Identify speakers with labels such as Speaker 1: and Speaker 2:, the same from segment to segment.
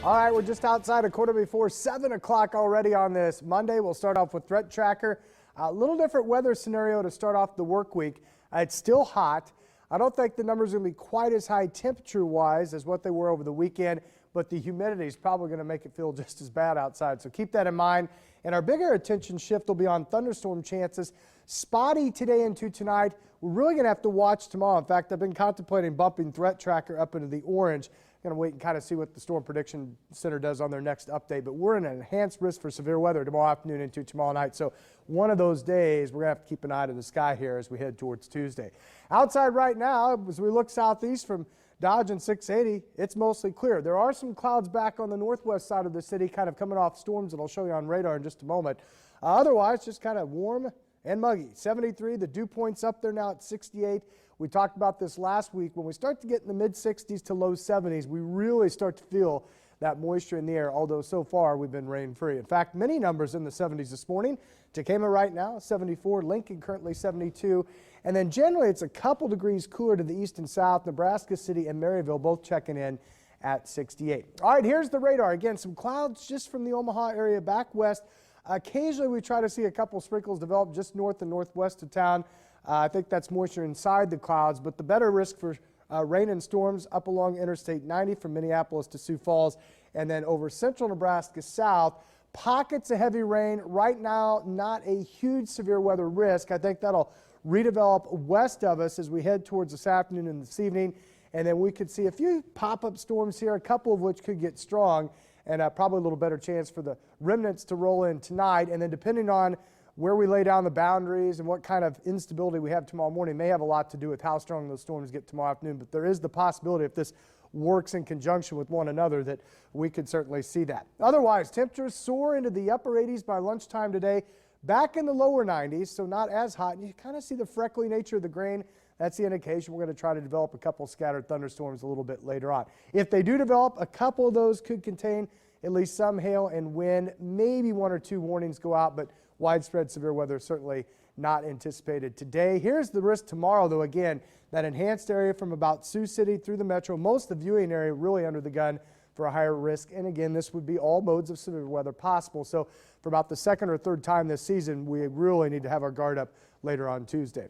Speaker 1: All right, we're just outside a quarter before 7 o'clock already on this Monday. We'll start off with Threat Tracker. A little different weather scenario to start off the work week. It's still hot. I don't think the numbers are going to be quite as high temperature-wise as what they were over the weekend, but the humidity is probably going to make it feel just as bad outside. So keep that in mind. And our bigger attention shift will be on thunderstorm chances. Spotty today into tonight. We're really going to have to watch tomorrow. In fact, I've been contemplating bumping Threat Tracker up into the orange. Going to wait and kind of see what the Storm Prediction Center does on their next update. But we're in an enhanced risk for severe weather tomorrow afternoon into tomorrow night. So one of those days, we're going to have to keep an eye to the sky here as we head towards Tuesday. Outside right now, as we look southeast from Dodge and 680, it's mostly clear. There are some clouds back on the northwest side of the city, kind of coming off storms that I'll show you on radar in just a moment. Otherwise, just kind of warm and muggy. 73, the dew point's up there now at 68. We talked about this last week. When we start to get in the mid-60s to low 70s, we really start to feel that moisture in the air, although so far we've been rain-free. In fact, many numbers in the 70s this morning. Tacoma right now, 74. Lincoln currently 72. And then generally it's a couple degrees cooler to the east and south. Nebraska City and Maryville both checking in at 68. All right, here's the radar. Again, some clouds just from the Omaha area back west. Occasionally we try to see a couple sprinkles develop just north and northwest of town. I think that's moisture inside the clouds, but the better risk for rain and storms up along Interstate 90 from Minneapolis to Sioux Falls, and then over central Nebraska south. Pockets of heavy rain. Right now, not a huge severe weather risk. I think that'll redevelop west of us as we head towards this afternoon and this evening, and then we could see a few pop-up storms here, a couple of which could get strong, and probably a little better chance for the remnants to roll in tonight. And then depending on where we lay down the boundaries and what kind of instability we have tomorrow morning may have a lot to do with how strong those storms get tomorrow afternoon. But there is the possibility, if this works in conjunction with one another, that we could certainly see that. Otherwise, temperatures soar into the upper 80s by lunchtime today, back in the lower 90s, so not as hot. And you kind of see the freckly nature of the grain. That's the indication we're going to try to develop a couple scattered thunderstorms a little bit later on. If they do develop, a couple of those could contain at least some hail and wind. Maybe one or two warnings go out, but widespread severe weather certainly not anticipated today. Here's the risk tomorrow, though. Again, that enhanced area from about Sioux City through the metro, most of the viewing area really under the gun for a higher risk. And again, this would be all modes of severe weather possible. So for about the second or third time this season, we really need to have our guard up later on Tuesday.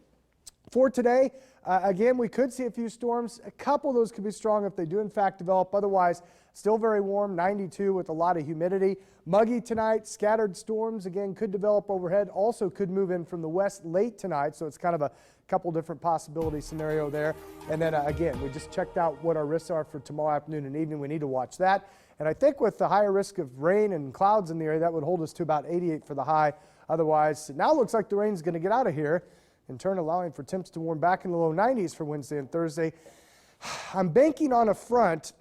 Speaker 1: For today, again, we could see a few storms. A couple of those could be strong if they do in fact develop. Otherwise, still very warm, 92 with a lot of humidity. Muggy tonight, scattered storms again could develop overhead. Also could move in from the west late tonight, so it's kind of a couple different possibility scenario there. And then again, we just checked out what our risks are for tomorrow afternoon and evening. We need to watch that. And I think with the higher risk of rain and clouds in the area, that would hold us to about 88 for the high. Otherwise, it now looks like the rain's going to get out of here, in turn allowing for temps to warm back in the low 90s for Wednesday and Thursday. I'm banking on a front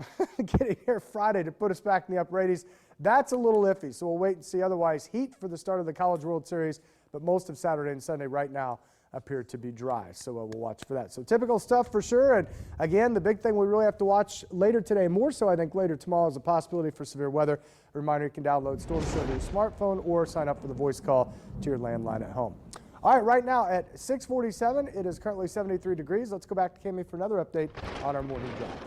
Speaker 1: getting here Friday to put us back in the upper 80s. That's a little iffy, so we'll wait and see. Otherwise, heat for the start of the College World Series, but most of Saturday and Sunday right now appear to be dry, so we'll watch for that. So typical stuff for sure. And again, the big thing we really have to watch later today, more so I think later tomorrow, is a possibility for severe weather. A reminder, you can download Storm Show to your smartphone or sign up for the voice call to your landline at home. All right, right now at 6:47, it is currently 73 degrees. Let's go back to Cami for another update on our morning drive.